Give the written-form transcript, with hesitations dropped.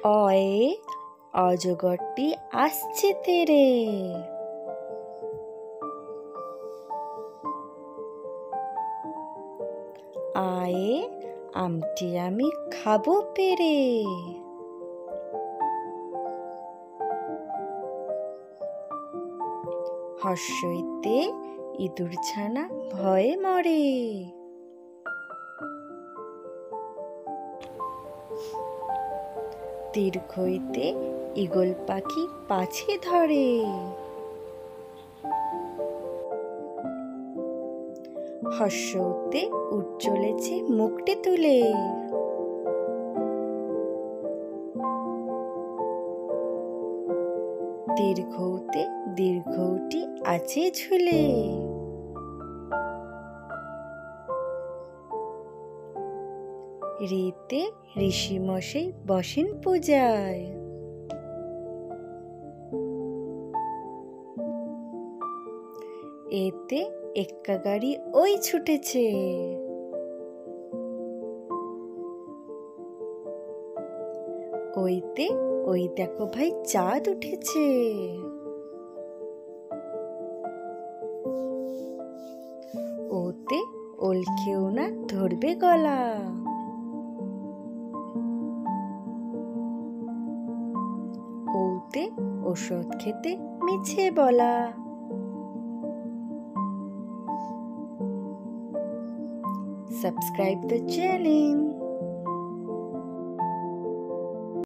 অয়ে অজগরটি আসছে তেরে। আয়ে আমটি আমি খাবো পেরে। হর্ষইতে ইঁদুর ছানা ভয়ে মরে। দীর্ঘইতে ঈগল পাখি পাছে ধরে। হর্ষউতে উট চলেছে মুখটে তুলে। দীর্ঘউতে দীর্ঘউটি আছে ঝুলে। রিতে ঋষিমশাই বসেন পূজায়। এতে এক্কা গাড়ি ওই ছুটেছে। ওইতে ওই দেখো ভাই চাঁদ উঠেছে। ওতে ওল খেও না ধরবে গলা। ওতে ওষুধ খেতে মিছে বলা। Subscribe the channel.